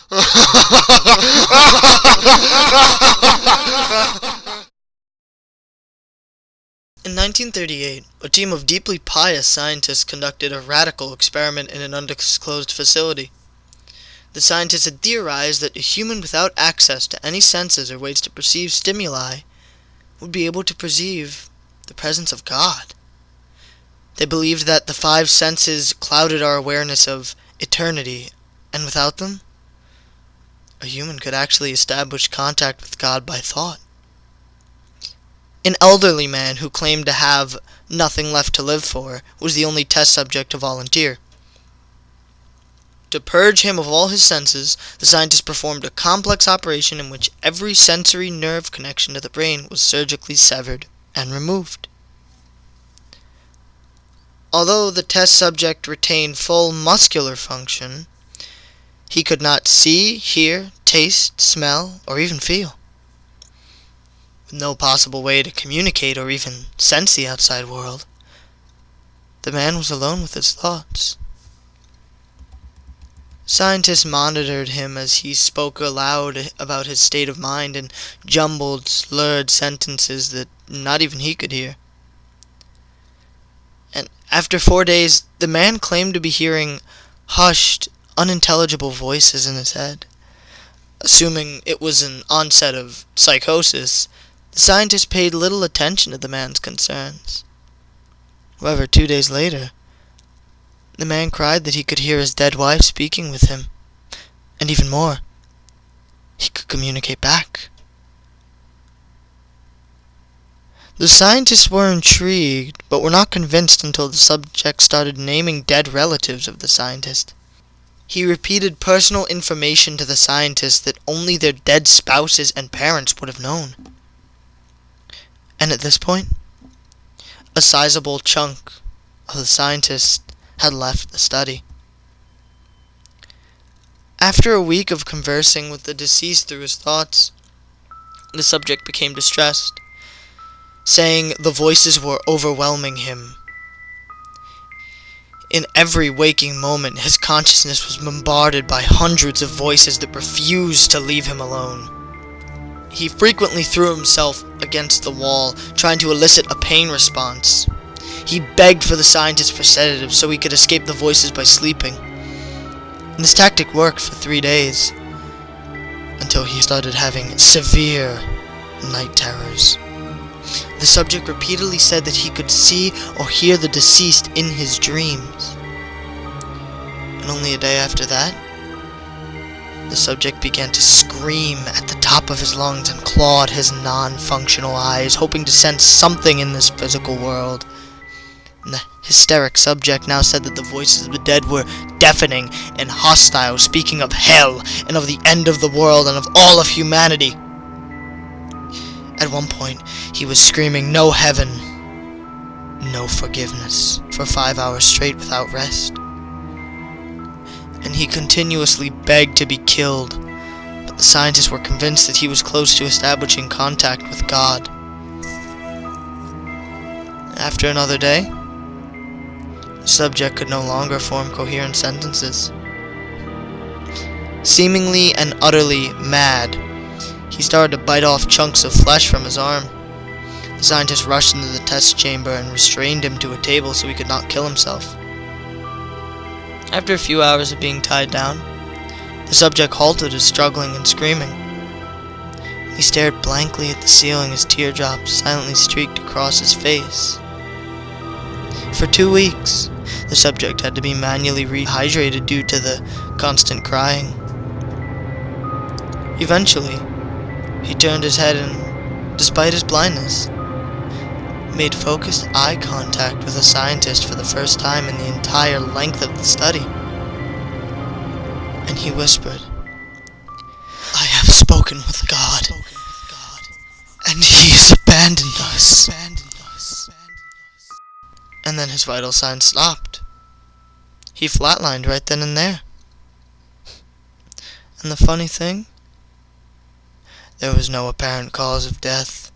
In 1938, a team of deeply pious scientists conducted a radical experiment in an undisclosed facility. The scientists had theorized that a human without access to any senses or ways to perceive stimuli would be able to perceive the presence of God. They believed that the five senses clouded our awareness of eternity, and without them, a human could actually establish contact with God by thought. An elderly man who claimed to have nothing left to live for was the only test subject to volunteer. To purge him of all his senses, the scientists performed a complex operation in which every sensory nerve connection to the brain was surgically severed and removed. Although the test subject retained full muscular function, he could not see, hear, taste, smell, or even feel. With no possible way to communicate or even sense the outside world, the man was alone with his thoughts. Scientists monitored him as he spoke aloud about his state of mind in jumbled, slurred sentences that not even he could hear. And after 4 days, the man claimed to be hearing hushed, unintelligible voices in his head. Assuming it was an onset of psychosis, the scientists paid little attention to the man's concerns. However, 2 days later, the man cried that he could hear his dead wife speaking with him, and even more, he could communicate back. The scientists were intrigued, but were not convinced until the subject started naming dead relatives of the scientist. He repeated personal information to the scientists that only their dead spouses and parents would have known. And at this point, a sizable chunk of the scientists had left the study. After a week of conversing with the deceased through his thoughts, the subject became distressed, saying the voices were overwhelming him. In every waking moment, his consciousness was bombarded by hundreds of voices that refused to leave him alone. He frequently threw himself against the wall, trying to elicit a pain response. He begged for the scientists for sedatives so he could escape the voices by sleeping. And this tactic worked for 3 days, until he started having severe night terrors. The subject repeatedly said that he could see or hear the deceased in his dreams. And only a day after that, the subject began to scream at the top of his lungs and clawed his non-functional eyes, hoping to sense something in this physical world. And the hysteric subject now said that the voices of the dead were deafening and hostile, speaking of hell and of the end of the world and of all of humanity. At one point, he was screaming, "No heaven, no forgiveness," for 5 hours straight without rest. And he continuously begged to be killed, but the scientists were convinced that he was close to establishing contact with God. After another day, the subject could no longer form coherent sentences. Seemingly and utterly mad, he started to bite off chunks of flesh from his arm. The scientists rushed into the test chamber and restrained him to a table so he could not kill himself. After a few hours of being tied down, the subject halted his struggling and screaming. He stared blankly at the ceiling as teardrops silently streaked across his face. For 2 weeks, the subject had to be manually rehydrated due to the constant crying. Eventually, he turned his head and, despite his blindness, made focused eye contact with a scientist for the first time in the entire length of the study. And he whispered, "I have spoken with God, and He has abandoned us." And then his vital signs stopped. He flatlined right then and there. And the funny thing, there was no apparent cause of death.